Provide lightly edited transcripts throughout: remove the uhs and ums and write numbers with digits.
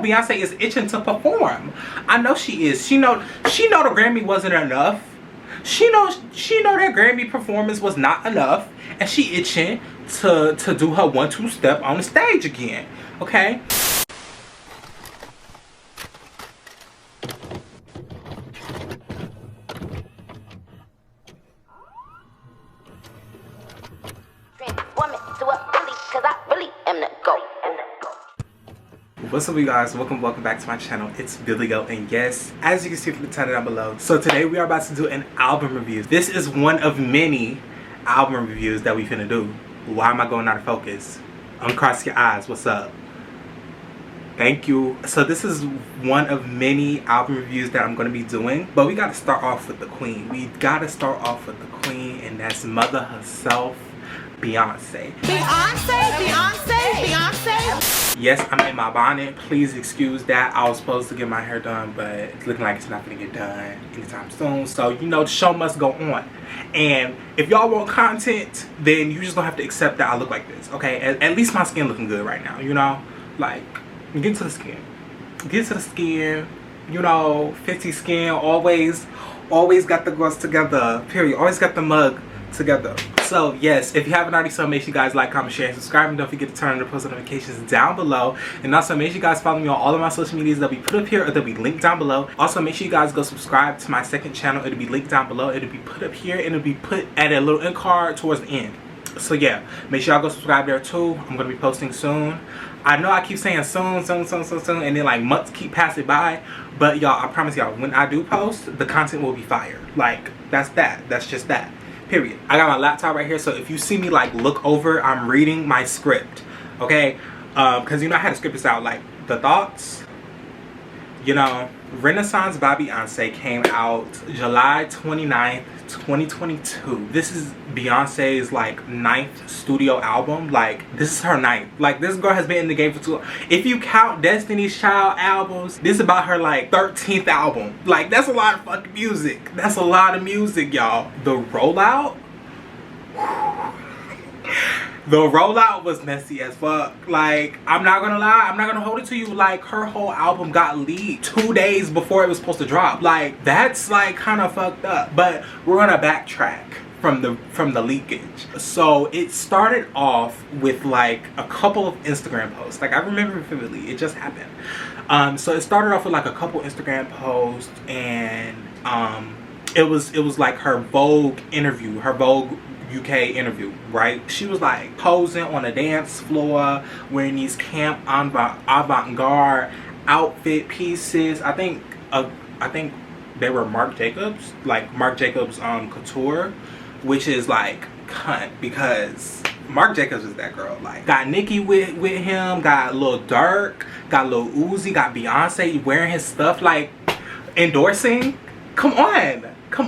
Beyonce is itching to perform. I know she is. She know the Grammy wasn't enough. She know that Grammy performance was not enough, and she itching to do her 1-2 step on the stage again. Okay. What's up, you guys? Welcome back to my channel. It's BillyGOAT, and yes, as you can see from the title down below, so today we are about to do an album review. This is one of many album reviews that we finna do. Why am I going out of focus? Uncross your eyes. What's up? Thank you. So this is one of many album reviews that I'm going to be doing, but we got to start off with the queen. We got to start off with the queen, and that's mother herself, Beyonce. Beyonce. Yes, I'm in my bonnet. Please excuse that. I was supposed to get my hair done, but it's looking like it's not going to get done anytime soon. So, you know, the show must go on. And if y'all want content, then you just gonna have to accept that I look like this, okay? At least my skin looking good right now, you know? Like, get to the skin. Get to the skin. You know, 50 skin. Always got the girls together. Period. Always got the mug together. So yes, if you haven't already, so make sure you guys like, comment, share, and subscribe, and don't forget to turn on the post notifications down below. And also make sure you guys follow me on all of my social medias. They'll be put up here or they'll be linked down below. Also make sure you guys go subscribe to my second channel. It'll be linked down below. It'll be put up here and it'll be put at a little end card towards the end. So yeah, make sure y'all go subscribe there too. I'm gonna be posting soon. I know I keep saying soon, and then like months keep passing by, but y'all, I promise y'all, when I do post, the content will be fire. Like, that's just that. Period. I got my laptop right here, so if you see me like look over, I'm reading my script, okay? Because you know I had to script this out, like the thoughts. You know, Renaissance by Beyonce came out July 29th, 2022. This is Beyonce's like 9th studio album. Like, this is her 9th. Like, this girl has been in the game for too long. If you count Destiny's Child albums, this is about her like 13th album. Like, that's a lot of fucking music. That's a lot of music, y'all. The rollout, the rollout was messy as fuck. Like, I'm not gonna lie, I'm not gonna hold it to you. Like, her whole album got leaked 2 days before it was supposed to drop. Like, that's like kind of fucked up. But we're gonna backtrack from the leakage. So it started off with like a couple of Instagram posts. Like, I remember vividly, it just happened. So it started off with like a couple Instagram posts, and it was like her Vogue interview, her Vogue UK interview, right? She was like posing on a dance floor wearing these camp avant-garde outfit pieces. I think they were Marc Jacobs, like Marc Jacobs couture, which is like cunt, because Marc Jacobs is that girl. Like, got Nicki with him, got Lil Durk, got Lil Uzi, got Beyonce wearing his stuff, like endorsing. Come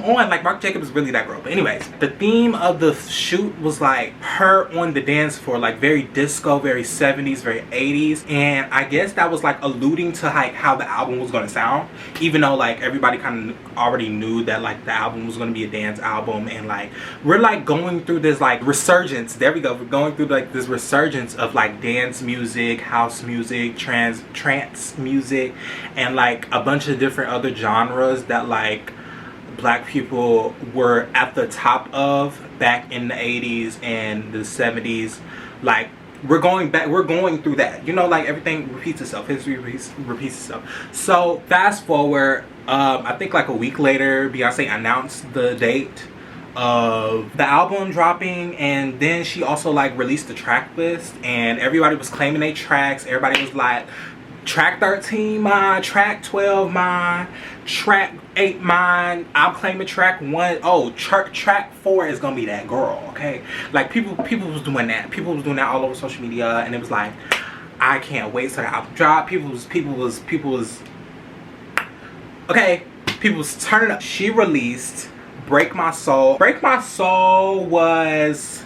on, like Marc Jacobs is really that girl. But anyways, the theme of the shoot was like her on the dance floor, like very disco, very 70s, very 80s. And I guess that was like alluding to like how the album was gonna sound, even though like everybody kind of already knew that like the album was gonna be a dance album. And like, we're like going through this like resurgence. There we go. We're going through like this resurgence of like dance music, house music, trance music, and like a bunch of different other genres that like Black people were at the top of back in the 80s and the 70s. Like, we're going through that, you know, like everything repeats itself, history repeats itself. So fast forward, I think like a week later, Beyonce announced the date of the album dropping, and then she also like released the track list, and everybody was claiming their tracks. Everybody was like, track 13 mine, track 12 mine, track 8 mine, I'm claiming track 1. Oh, track 4 is gonna be that girl, okay? Like, people was doing that. People was doing that all over social media, and it was like, I can't wait till the album drop. People was okay, people was turning up. She released Break My Soul. Break My Soul was,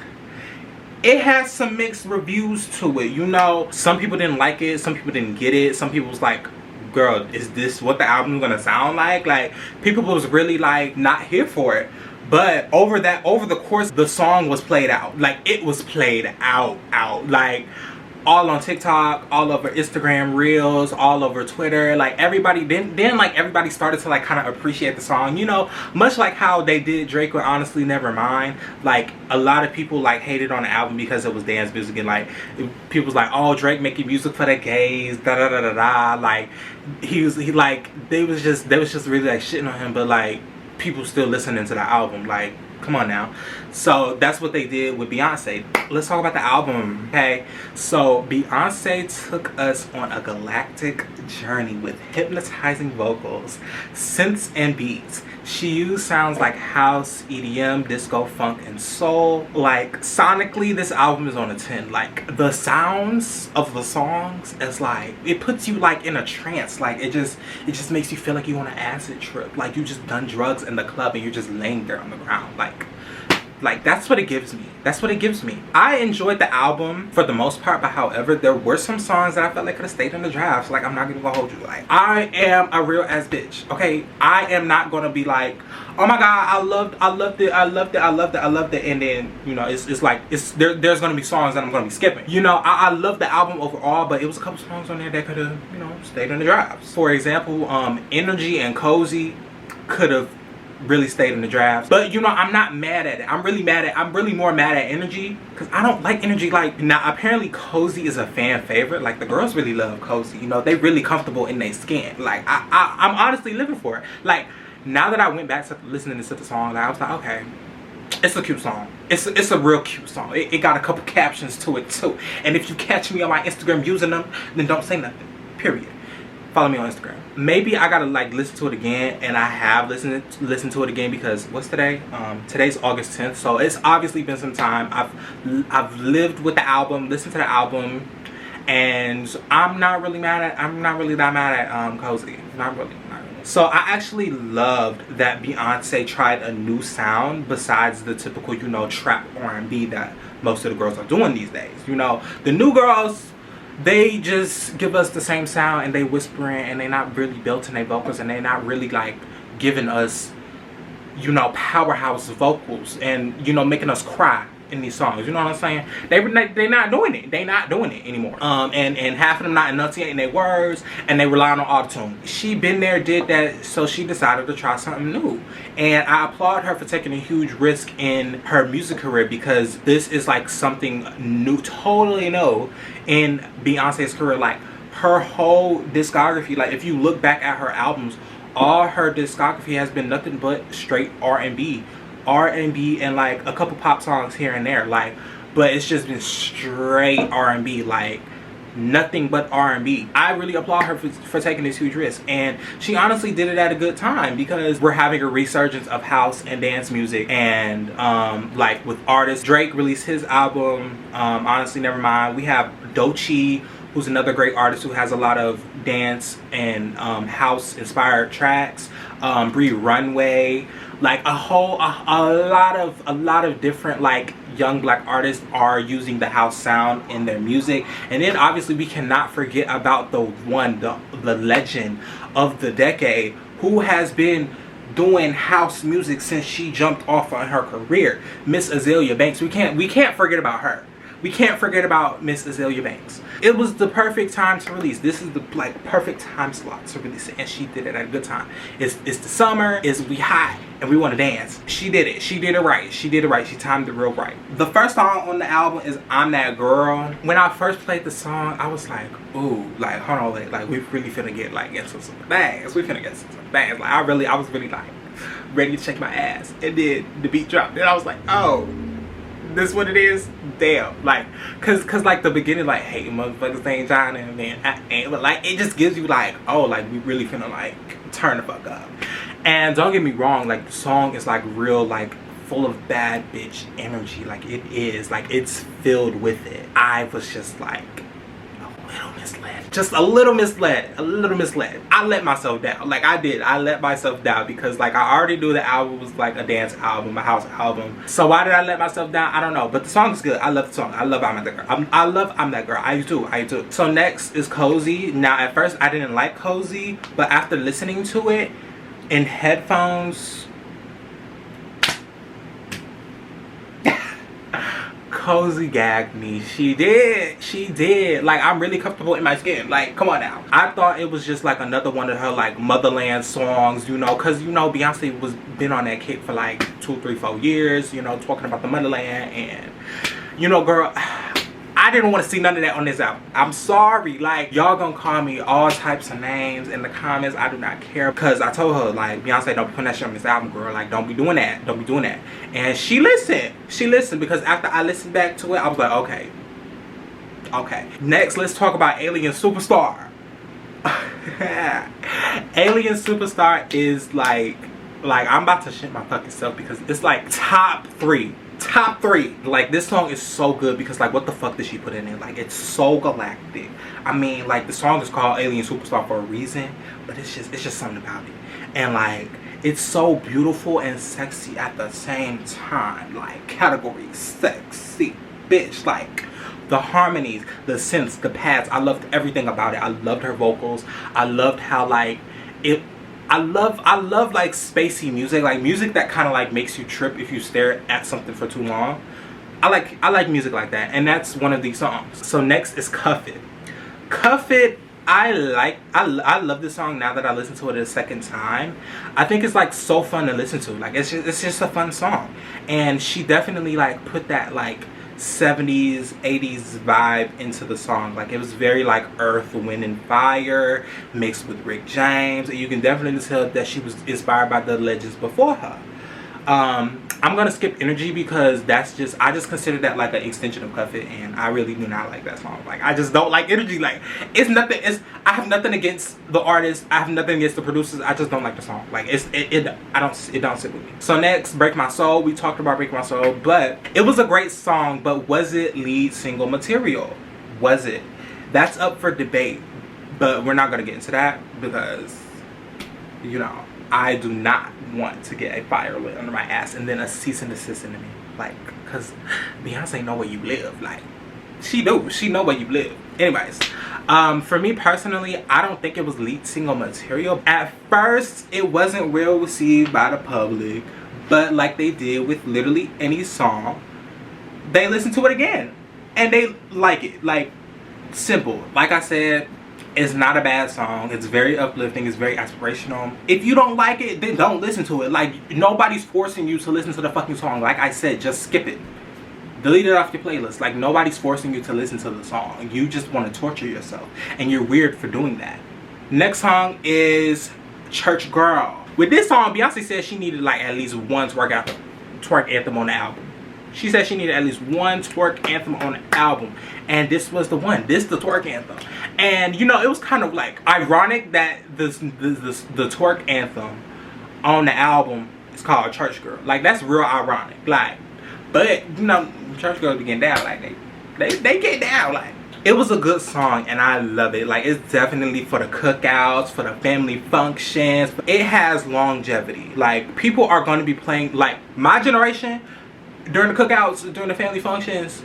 it has some mixed reviews to it, you know. Some people didn't like it, some people didn't get it, some people was like, girl, is this what the album's gonna sound like? Like, people was really like not here for it. But over the course, the song was played out. Like, it was played out. Like, all on TikTok, all over Instagram Reels, all over Twitter. Like everybody, then like everybody started to like kind of appreciate the song, you know, much like how they did Drake with Honestly Nevermind. Like a lot of people like hated on the album because it was dance music, and like people was like, oh, Drake making music for the gays, da da da da da. Like he like they was just really like shitting on him, but like people still listening to the album. Like, come on now. So that's what they did with Beyonce. Let's talk about the album, okay? So Beyonce took us on a galactic journey with hypnotizing vocals, synths, and beats. She used sounds like house, EDM, disco, funk, and soul. Like sonically, this album is on a 10. Like the sounds of the songs is like, it puts you like in a trance. Like it just makes you feel like you on an acid trip. Like you just done drugs in the club and you're just laying there on the ground. Like that's what it gives me. That's what it gives me. I enjoyed the album for the most part, but however, there were some songs that I felt like could have stayed in the drafts. Like I'm not even gonna hold you. Like I am a real ass bitch. Okay, I am not gonna be like, oh my god, I loved it, and then you know it's like there's gonna be songs that I'm gonna be skipping. You know, I love the album overall, but it was a couple songs on there that could have, you know, stayed in the drafts. For example, Energy and Cozy could have really stayed in the drafts, but you know, I'm not mad at it. I'm really more mad at Energy because I don't like Energy. Like now apparently Cozy is a fan favorite. Like the girls really love Cozy, you know, they really comfortable in their skin. Like I'm honestly living for it. Like now that I went back to listening to the song, like, I was like, okay, it's a cute song. It's a real cute song. It got a couple captions to it too, and if you catch me on my Instagram using them, then don't say nothing, period. Follow me on Instagram. Maybe I gotta like listen to it again, and I have listened to it again because what's today? Today's August 10th, so it's obviously been some time. I've lived with the album, listened to the album, and I'm not really that mad at Cozy. Not really. So I actually loved that Beyonce tried a new sound besides the typical, you know, trap R&B that most of the girls are doing these days. You know, the new girls, they just give us the same sound and they whispering and they not really built in their vocals and they not really like giving us, you know, powerhouse vocals and, you know, making us cry in these songs. You know what I'm saying? They not doing it. They not doing it anymore. And half of them not enunciating their words and they relying on auto-tune. She been there, did that, so she decided to try something new. And I applaud her for taking a huge risk in her music career because this is like something new, totally new in Beyonce's career. Like her whole discography, like if you look back at her albums, all her discography has been nothing but straight R&B and like a couple pop songs here and there, like, but it's just been straight R&B, like nothing but R&B. I really applaud her for taking this huge risk, and she honestly did it at a good time because we're having a resurgence of house and dance music, and like with artists, Drake released his album, Honestly Nevermind. We have Doechii, who's another great artist who has a lot of dance and house inspired tracks. Bree Runway, like a lot of different like young black artists are using the house sound in their music. And then obviously we cannot forget about the legend of the decade who has been doing house music since she jumped off on her career, Miss Azealia Banks. We can't forget about her. We can't forget about Miss Azealia Banks. It was the perfect time to release. This is the like perfect time slot to release it, and she did it at a good time. It's the summer, we hot, and we want to dance. She did it. She did it right. She did it right. She timed it real right. The first song on the album is I'm That Girl. When I first played the song, I was like, ooh, like hold on, wait, like we really finna get like into some things. We finna get into some things. Like I was really like ready to shake my ass, and then the beat dropped, and I was like, oh, this what it is? Damn. Like cause like the beginning, like, hey motherfuckers ain't trying, and then I ain't, but like it just gives you like, oh, like we really finna like turn the fuck up. And don't get me wrong, like the song is like real, like full of bad bitch energy. Like it is, like it's filled with it. I was just like a little misled. Just a little misled. I let myself down. Like I let myself down because like I already knew the album was like a dance album, a house album. So why did I let myself down? I don't know. But the song is good. I love the song. I love I'm That Girl. I love I'm That Girl. I do. So next is Cozy. Now at first I didn't like Cozy, but after listening to it in headphones, cozy gagged me. She did. Like, I'm really comfortable in my skin. Like, come on now. I thought it was just like another one of her like motherland songs, you know, because you know Beyonce was been on that kick for like 2, 3, 4 years, you know, talking about the motherland. And you know, girl, I didn't want to see none of that on this album. I'm sorry. Like, y'all gonna call me all types of names in the comments. I do not care. Because I told her, like, Beyonce, don't be putting that shit on this album, girl. Like, don't be doing that. Don't be doing that. And she listened. She listened, because after I listened back to it, I was like, okay. Okay. Next, let's talk about Alien Superstar. Alien Superstar is like I'm about to shit my fucking self, because it's like top 3. Top 3. Like, this song is so good, because like, what the fuck did she put in it? Like, it's so galactic. I mean, like, the song is called Alien Superstar for a reason, but it's just something about it. And like, it's so beautiful and sexy at the same time. Like, category sexy bitch. Like, the harmonies, the synths, the pads, I loved everything about it. I loved her vocals. I loved how like I love like spacey music, like music that kind of like makes you trip if you stare at something for too long. I like music like that, and that's one of these songs. So next is Cuff It. Cuff It, I love this song now that I listen to it a second time. I think it's like so fun to listen to. Like, it's just a fun song, and she definitely like put that like 70s 80s vibe into the song. Like, it was very like Earth, Wind and Fire mixed with Rick James, and you can definitely tell that she was inspired by the legends before her. I'm gonna skip Energy, because I just consider that like an extension of Cuff It, and I really do not like that song. Like, I just don't like Energy. Like, I have nothing against the artist, I have nothing against the producers, I just don't like the song. Like, it don't sit with me. So next, Break My Soul. We talked about Break My Soul, but it was a great song, but was it lead single material? Was it? That's up for debate, but we're not gonna get into that, because you know, I do not want to get a fire lit under my ass and then a cease and desist into me. Like, because Beyonce know where you live. Like, she know where you live. Anyways, for me personally, I don't think it was lead single material. At first, it wasn't well received by the public, but like they did with literally any song, they listen to it again and they like it. Like, simple. Like I said, it's not a bad song. It's very uplifting. It's very aspirational. If you don't like it, then don't listen to it. Like, nobody's forcing you to listen to the fucking song. Like I said, just skip it. Delete it off your playlist. Like, nobody's forcing you to listen to the song. You just want to torture yourself, and you're weird for doing that. Next song is Church Girl. With this song, Beyonce said she needed like at least one twerk anthem on the album. She said she needed at least one twerk anthem on the album, and this was the one. This the twerk anthem. And you know, it was kind of like ironic that the twerk anthem on the album is called Church Girl. Like, that's real ironic. Like, but you know, church girls be getting down. Like, they get down. Like, it was a good song, and I love it. Like, it's definitely for the cookouts, for the family functions. It has longevity. Like, people are going to be playing, like, my generation, during the cookouts, during the family functions,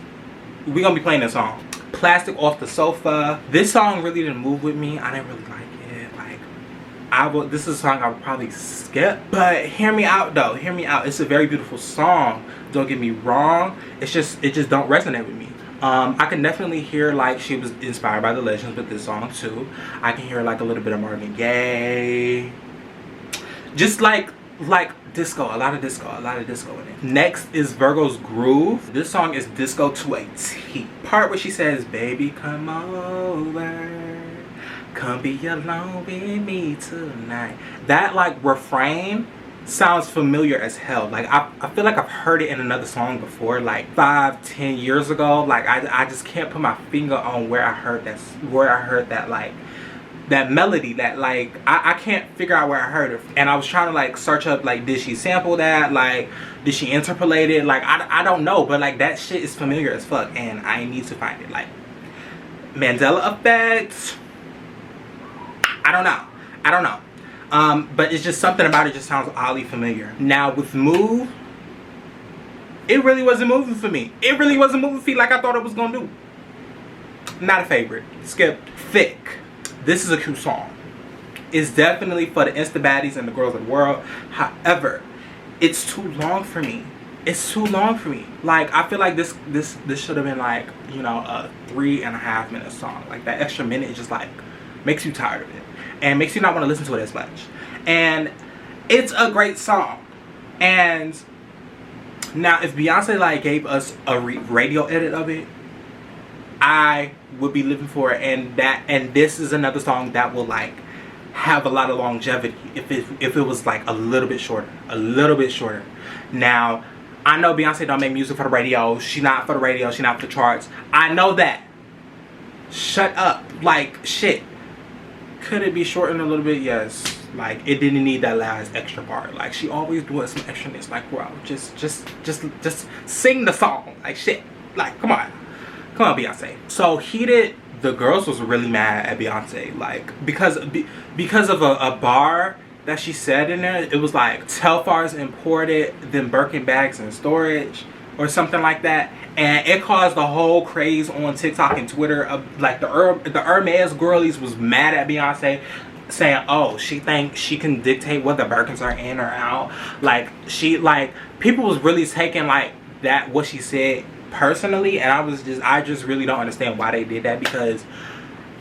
we're going to be playing this song. Plastic Off the Sofa. This song really didn't move with me. I didn't really like it. Like, this is a song I would probably skip. But hear me out, though. Hear me out. It's a very beautiful song. Don't get me wrong. It just don't resonate with me. I can definitely hear like she was inspired by the legends with this song too. I can hear like a little bit of Marvin Gaye. Just like disco, a lot of disco in it. Next is Virgo's Groove. This song is disco to a T. Part where she says, "Baby, come over, come be alone with me tonight." That like refrain sounds familiar as hell. Like, I feel like I've heard it in another song before, like 5-10 years ago. Like, I just can't put my finger on where I heard that like that melody, that like I can't figure out where I heard it. And I was trying to like search up, like, did she sample that, like did she interpolate it? Like, I don't know, but like that shit is familiar as fuck, and I need to find it. Like, Mandela Effect, I don't know. But it's just something about it just sounds oddly familiar. Now with Move, it really wasn't moving for me. It really wasn't moving for me like I thought it was gonna do. Not a favorite. Skip. Thick. This is a cute song. It's definitely for the Insta baddies and the girls of the world. However, it's too long for me. it's too long for me. Like, I feel like this should have been like, you know, a 3.5 minute song. Like, that extra minute is just like makes you tired of it and makes you not want to listen to it as much. And it's a great song. And now if Beyonce like gave us a radio edit of it, I would be living for it. And this is another song that will like have a lot of longevity if it was like a little bit shorter. Now, I know Beyonce don't make music for the radio. She not for the radio. She not for the charts. I know that. Shut up. Like, shit. Could it be shortened a little bit? Yes. Like, it didn't need that last extra part. Like, she always doing some extraness. Like, bro, just sing the song. Like, shit. Like, come on, Beyonce. So Heated, the girls was really mad at Beyonce. Like, because of a bar that she said in there. It was like, Telfar's imported, then Birkin bags in storage, or something like that. And it caused a whole craze on TikTok and Twitter of like the Hermes girlies was mad at Beyonce, saying, oh, she thinks she can dictate whether Birkins are in or out. Like, people was really taking like that, what she said, personally. And I just really don't understand why they did that, because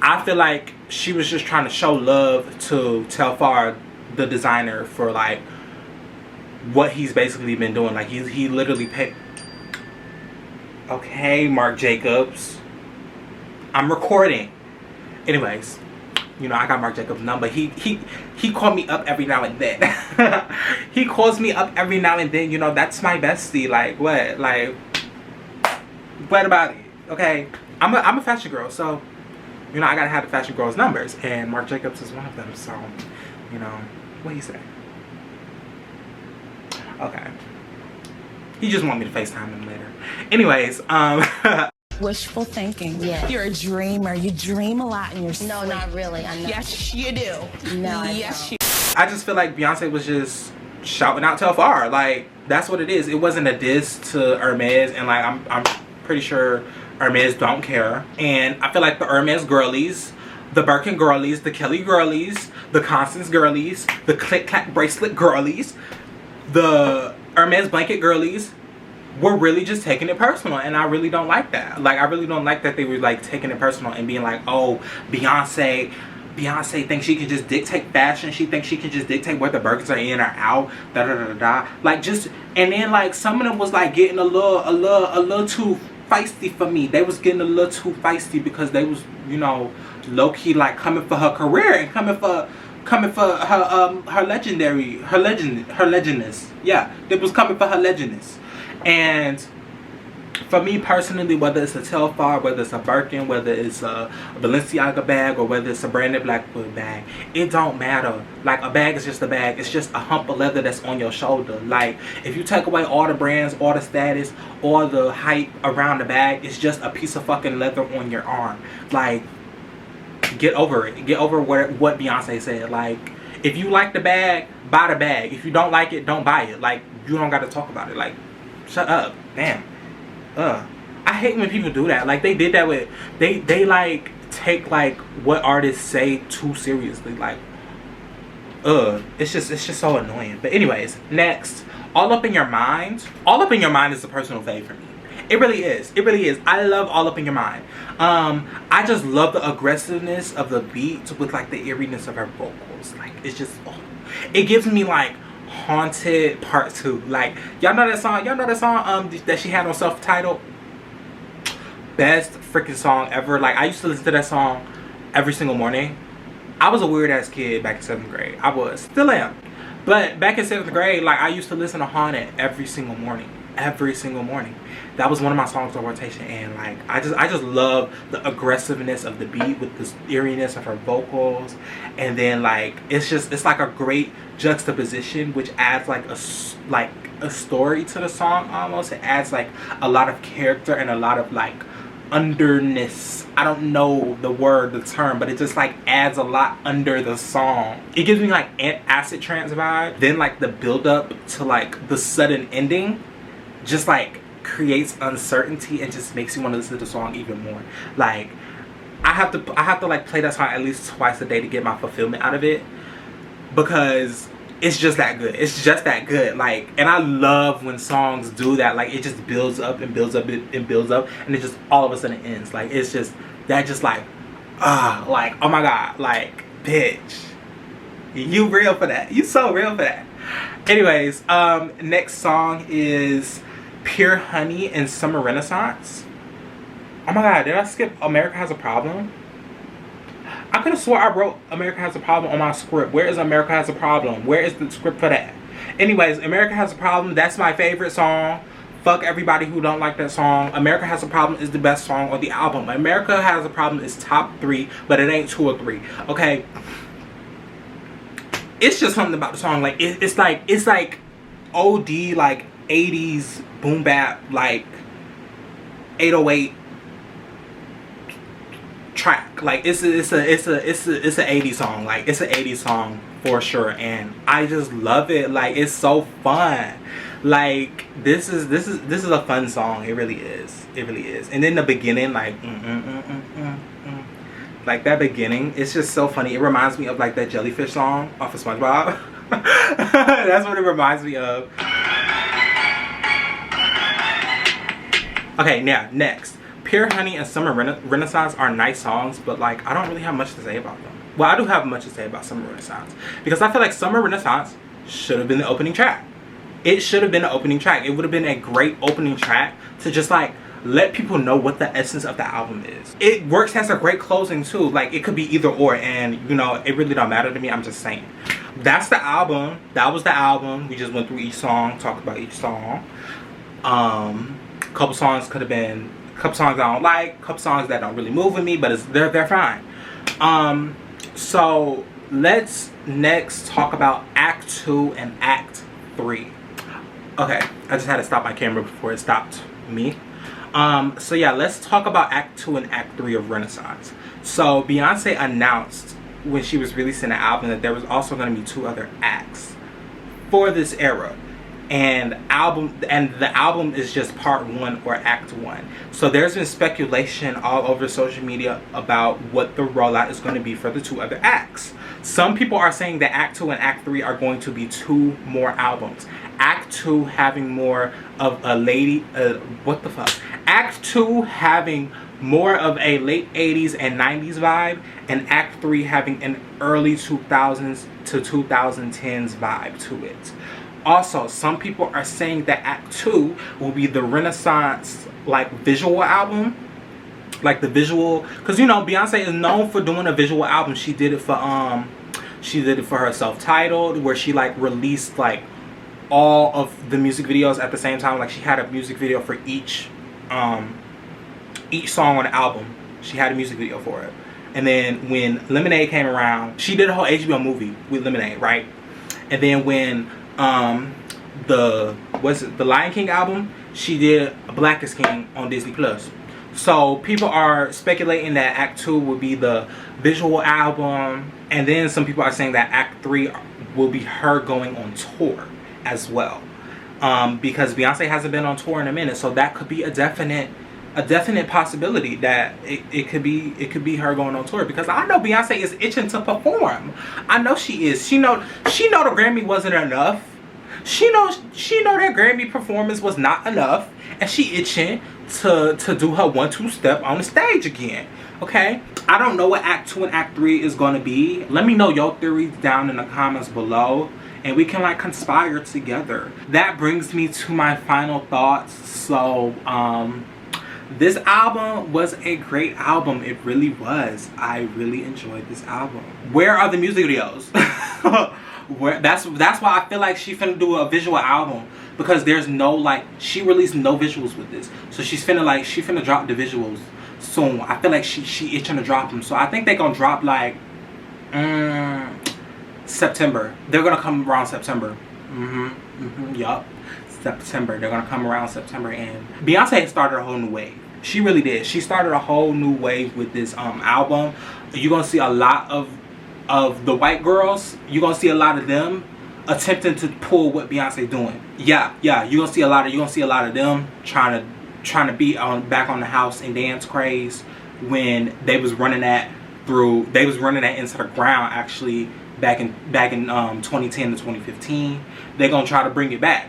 I feel like she was just trying to show love to Telfar, the designer, for like what he's basically been doing. Like, he literally paid. Okay, Marc Jacobs, I'm recording. Anyways, you know, I got Marc Jacobs' number. He called me up every now and then. He calls me up every now and then. You know, that's my bestie. Like, what? Like, what about it? Okay, I'm a fashion girl, so you know I gotta have the fashion girl's numbers, and Marc Jacobs is one of them. So, you know, what do you say? Okay. He just want me to FaceTime him later. Anyways, wishful thinking. Yeah. You're a dreamer. You dream a lot in your sleep. No, not really. I know. Yes, you do. No, yes, you. I just feel like Beyonce was just shouting out Telfar. Like, that's what it is. It wasn't a diss to Hermes, and like I'm pretty sure Hermes don't care. And I feel like the Hermes girlies, the Birkin girlies, the Kelly girlies, the Constance girlies, the Click Clack bracelet girlies, the Hermes blanket girlies were really just taking it personal, and I really don't like that. Like, I really don't like that they were like taking it personal and being like, oh, Beyonce thinks she can just dictate fashion. She thinks she can just dictate whether Birkins are in or out. Da da da da da. Like, just, and then like some of them was like getting a little too feisty for me. They was getting a little too feisty because they was, you know, low key like coming for her career and coming for her legendness. Yeah, they was coming for her legendness. And for me personally, whether it's a Telfar, whether it's a Birkin, whether it's a Balenciaga bag, or whether it's a branded Blackwood bag, it don't matter. Like, a bag is just a bag. It's just a hump of leather that's on your shoulder. Like, if you take away all the brands, all the status, all the hype around the bag, it's just a piece of fucking leather on your arm. Like, get over it. Get over what Beyonce said. Like, if you like the bag, buy the bag. If you don't like it, don't buy it. Like, you don't got to talk about it. Like, shut up. Damn. I hate when people do that. Like, they did that with, they like take like what artists say too seriously. Like, it's just so annoying. But anyways, next, All Up in Your Mind. All Up in Your Mind is a personal fave for me. It really is. It really is. I love All Up in Your Mind. I just love the aggressiveness of the beat with like the eeriness of her vocals. Like, it's just, oh, it gives me like Haunted Part 2. Like, y'all know that song that she had on Self-Titled? Best freaking song ever. Like, I used to listen to that song every single morning. I was a weird ass kid back in 7th grade. I was, still am. But back in 7th grade, like, I used to listen to Haunted every single morning. That was one of my songs on rotation, and like I just love the aggressiveness of the beat with the eeriness of her vocals, and then like it's like a great juxtaposition, which adds like a story to the song almost. It adds like a lot of character and a lot of like underness. I don't know the term, but it just like adds a lot under the song. It gives me like an acid trance vibe. Then like the build up to like the sudden ending just like creates uncertainty and just makes you want to listen to the song even more. Like, I have to like play that song at least twice a day to get my fulfillment out of it, because it's just that good. It's just that good. Like, and I love when songs do that. Like, it just builds up and builds up and builds up, and it just all of a sudden ends. Like, it's just that, just like, like, oh my god, like, bitch, you real for that. You so real for that. Anyways, next song is Pure Honey and Summer Renaissance. Oh my god, did I skip America Has a Problem? I could have swore I wrote America Has a Problem on my script. Where is America Has a Problem? Where is the script for that? Anyways, America Has a Problem, that's my favorite song. Fuck everybody who don't like that song. America Has a Problem is the best song on the album. America Has a Problem is top 3, but it ain't 2 or 3. Okay? It's just something about the song. Like, it's like OD, like 80s boom bap, like 808 track. Like, it's a 80s song. Like, it's an 80s song for sure, and I just love it. Like, it's so fun. Like, this is a fun song. It really is. It really is. And then the beginning, like, like that beginning, it's just so funny. It reminds me of like that jellyfish song off of SpongeBob. That's what it reminds me of. Okay, now next, Pure Honey and Summer Renaissance are nice songs, but like, I don't really have much to say about them. Well, I do have much to say about Summer Renaissance, because I feel like Summer Renaissance should have been the opening track. It should have been the opening track. It would have been a great opening track to just like let people know what the essence of the album is. It works as a great closing too. Like, it could be either or, and you know, it really don't matter to me. I'm just saying. That's the album. That was the album. We just went through each song, talked about each song. Couple songs could have been, couple songs I don't like, couple songs that don't really move with me, but they're fine. So let's next talk about Act 2 and Act 3. Okay, I just had to stop my camera before it stopped me. So yeah, let's talk about Act 2 and Act 3 of Renaissance. So Beyonce announced when she was releasing the album that there was also going to be 2 other acts for this era. And the album is just part 1 or Act 1. So there's been speculation all over social media about what the rollout is going to be for the 2 other acts. Some people are saying that Act 2 and Act 3 are going to be 2 more albums. Act 2 having more of a what the fuck? Act 2 having more of a late 80s and 90s vibe, and Act 3 having an early 2000s to 2010s vibe to it. Also, some people are saying that Act 2 will be the Renaissance like visual album. Like the visual, because you know Beyonce is known for doing a visual album. She did it for her self-titled, where she like released like all of the music videos at the same time. Like, she had a music video for each song on the album. She had a music video for it. And then when Lemonade came around, she did a whole HBO movie with Lemonade, right? And then when the Lion King album, she did Black is King on Disney Plus. So people are speculating that Act 2 will be the visual album, and then some people are saying that Act 3 will be her going on tour as well, because Beyonce hasn't been on tour in a minute. So that could be a definite possibility that it could be her going on tour, because I know Beyonce is itching to perform. I know she is. She know the Grammy wasn't enough. She know that Grammy performance was not enough, and she itching to do her 1-2 step on the stage again. Okay, I don't know what Act 2 and Act 3 is going to be. Let me know your theories down in the comments below, and we can like conspire together. That brings me to my final thoughts. So this album was a great album. It really was. I really enjoyed this album. Where are the music videos? That's why I feel like she finna do a visual album, because there's no, like, she released no visuals with this. So she finna drop the visuals soon. I feel like she itching to drop them. So I think they gonna drop like September. They're gonna come around September. Yup. September. They're gonna come around September, and Beyonce started a whole new wave. She really did. She started a whole new wave with this album. You're gonna see a lot of the white girls. You're gonna see a lot of them attempting to pull what Beyonce doing. Yeah. You're gonna see a lot of them trying to be back on the house and dance craze when they was running that they was running that into the ground actually back in 2010 to 2015. They're gonna try to bring it back,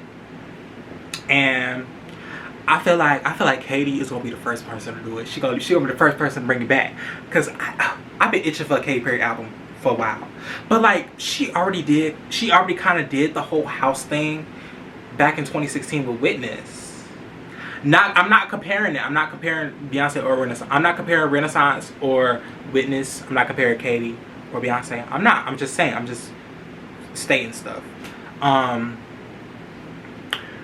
and I feel like Katy is gonna be the first person to do it. She gonna be the first person to bring it back, because I've been itching for a Katy Perry album for a while. But like she already kind of did the whole house thing back in 2016 with Witness. I'm not comparing it. I'm not comparing Beyonce or Renaissance. I'm not comparing Renaissance or Witness. I'm not comparing Katy or Beyonce. I'm not. I'm just saying. I'm just stating stuff.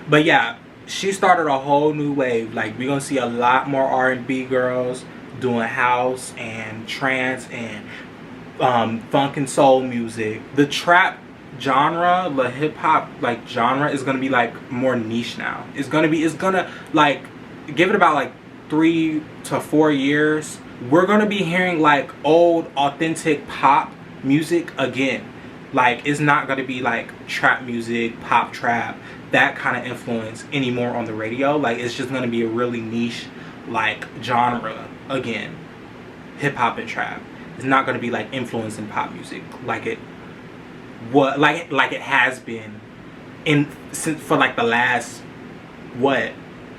But yeah, she started a whole new wave. Like, we're gonna see a lot more R&B girls doing house and trance and funk and soul music. The trap genre, the hip hop like genre is gonna be like more niche now. It's gonna like, give it about like 3 to 4 years. We're gonna be hearing like old authentic pop music again. Like, it's not gonna be like trap music, pop trap, that kind of influence anymore on the radio. Like, it's just gonna be a really niche like genre again. Hip hop and trap. It's not gonna be like influencing pop music like it has been for like the last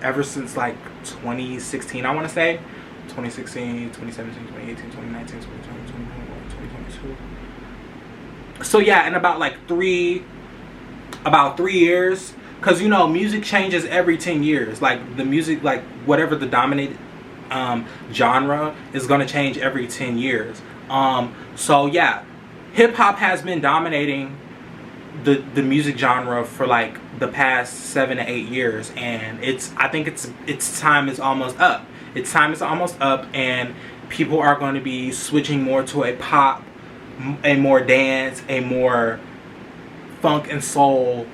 ever since like 2016, I want to say 2016, 2017, 2018, 2019, 2020, 2021, 2022. So yeah, in about 3 years, because you know music changes every 10 years. Like, the music, like whatever the dominant genre is going to change every 10 years. So yeah, hip hop has been dominating the music genre for like the past 7 to 8 years, and I think its time is almost up. Its time is almost up, and people are going to be switching more to a pop, a more dance, a more funk and soul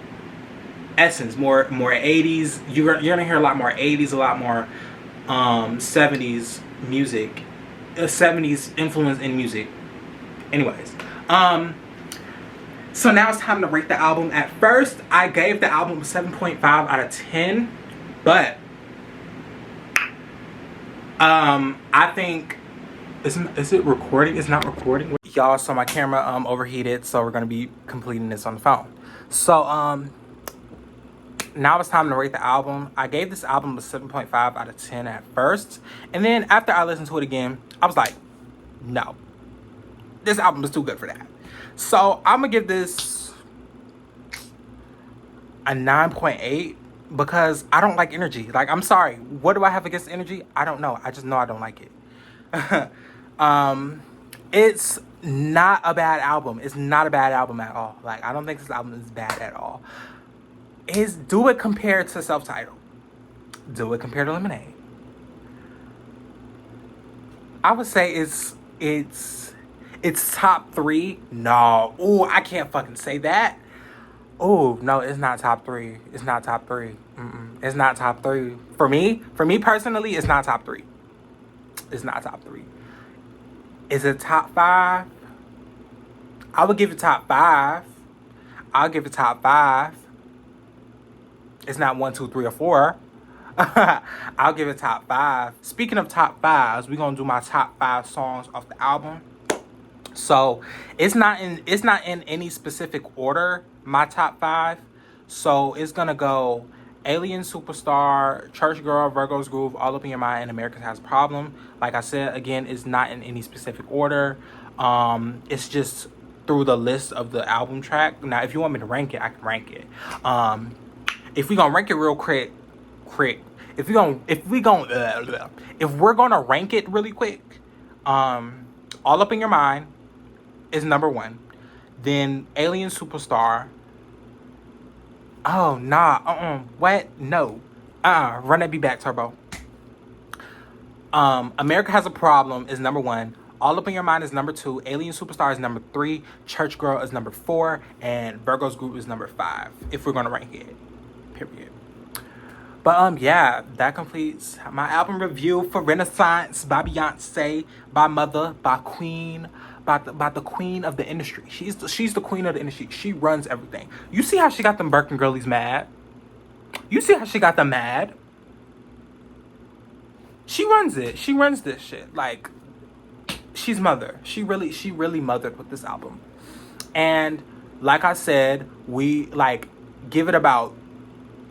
essence, more 80s. You're gonna hear a lot more 80s, a lot more 70s music, 70s influence in music. Anyways, so now it's time to rate the album. At first, I gave the album a 7.5 out of 10, but I think is it recording? It's not recording, y'all. So my camera overheated, so we're gonna be completing this on the phone. So now it's time to rate the album. I gave this album a 7.5 out of 10 at first, and then after I listened to it again, I was like, no, this album is too good for that. So I'm gonna give this a 9.8 because I don't like Energy. Like, I'm sorry, what do I have against Energy? I don't know. I just know I don't like it. It's not a bad album. It's not a bad album at all. Like, I don't think this album is bad at all. Do it compared to Self-Titled. Do it compared to Lemonade. I would say it's top 3. No. Ooh, I can't fucking say that. Ooh, no, it's not top 3. It's not top 3. It's not top 3. For me personally, it's not top 3. It's not top 3. Is it top 5? I would give it top 5. I'll give it top 5. It's not 1, 2, 3, or 4. I'll give it top 5. Speaking of top 5s, we're gonna do my top 5 songs off the album. So it's not in any specific order, my top 5. So it's gonna go Alien, Superstar, Church Girl, Virgo's Groove, All Up in Your Mind, and America Has a Problem. Like I said, again, it's not in any specific order. It's just through the list of the album track. Now, if you want me to rank it, I can rank it. If we're gonna rank it real quick, if we're gonna rank it really quick, All Up in Your Mind is number 1. Then Alien, Superstar. Oh, nah, what? No. Run That Beat Back, Turbo. America Has a Problem is number 1. All Up in Your Mind is number 2. Alien Superstar is number 3. Church Girl is number 4. And Virgo's Group is number 5, if we're gonna rank it. Period. But yeah, that completes my album review for Renaissance by Beyonce, by Mother, by Queen, by the queen of the industry. She's the queen of the industry. She runs everything. You see how she got them Birkin girlies mad? You see how she got them mad? She runs it. She runs this shit. Like, she's mother. She really mothered with this album. And like I said, we like give it about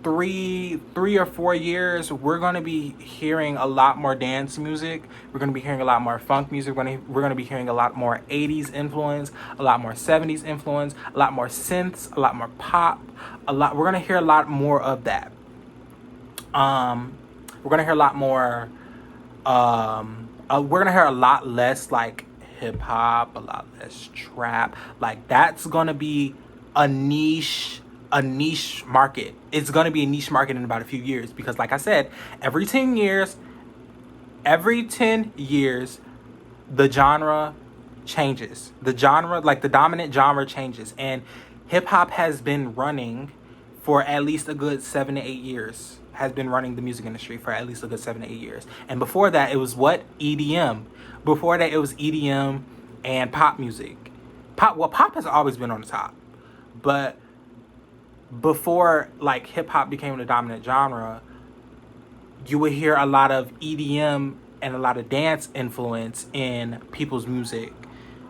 3 or 4 years, we're gonna be hearing a lot more dance music. We're gonna be hearing a lot more funk music. We're gonna be hearing a lot more 80s influence, a lot more 70s influence, a lot more synths, a lot more pop, we're gonna hear a lot more of that. We're gonna hear a lot more we're gonna hear a lot less like hip hop, a lot less trap. Like that's gonna be a niche market. It's gonna be a niche market in about a few years, because like I said, every 10 years the genre changes. The genre, like the dominant genre changes, and hip hop has been running for at least a good 7 to 8 years. Has been running the music industry for at least a good 7 to 8 years. And before that, it was what? EDM. Before that, it was EDM and pop music. Pop has always been on the top. But before like hip hop became the dominant genre, you would hear a lot of EDM and a lot of dance influence in people's music,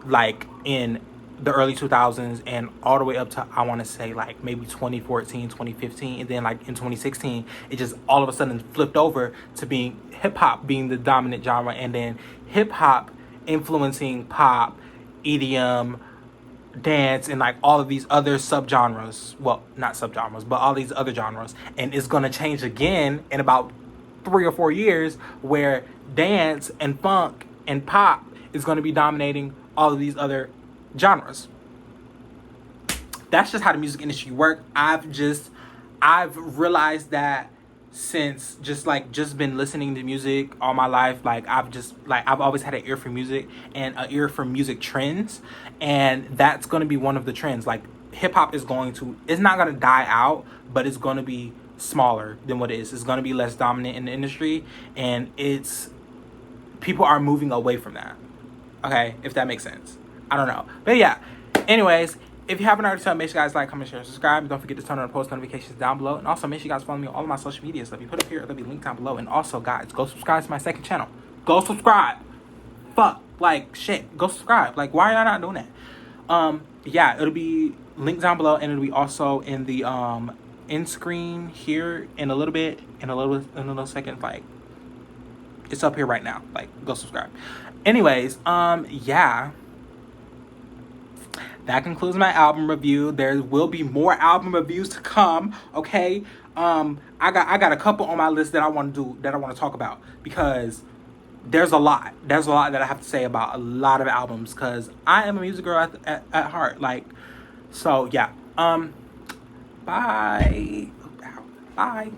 like in the early 2000s and all the way up to, I want to say, like maybe 2014, 2015. And then like in 2016, it just all of a sudden flipped over to being hip hop being the dominant genre, and then hip hop influencing pop, EDM, dance, and like all of these other subgenres. Well, not subgenres, but all these other genres. And it's going to change again in about 3 or 4 years, where dance and funk and pop is going to be dominating all of these other genres. That's just how the music industry works. I've realized that since just been listening to music all my life. Like I've always had an ear for music and an ear for music trends, and that's going to be one of the trends. Like hip hop it's not going to die out, but it's going to be smaller than what it is. It's going to be less dominant in the industry, and people are moving away from that. Okay, if that makes sense. I don't know. But yeah, anyways, if you haven't already done, make sure you guys like, comment, share, and subscribe. Don't forget to turn on the post notifications down below. And also make sure you guys follow me on all of my social medias. They'll be put up here. They'll be linked down below. And also, guys, go subscribe to my second channel. Go subscribe. Fuck. Like, shit. Go subscribe. Like, why are y'all not doing that? Yeah, it'll be linked down below. And it'll be also in the end screen here in a little second. Like, it's up here right now. Like, go subscribe. Anyways, yeah. That concludes my album review. There will be more album reviews to come, okay? I got a couple on my list that I want to talk about, because there's a lot that I have to say about a lot of albums, because I am a music girl at heart. Like, so yeah. Bye. Bye.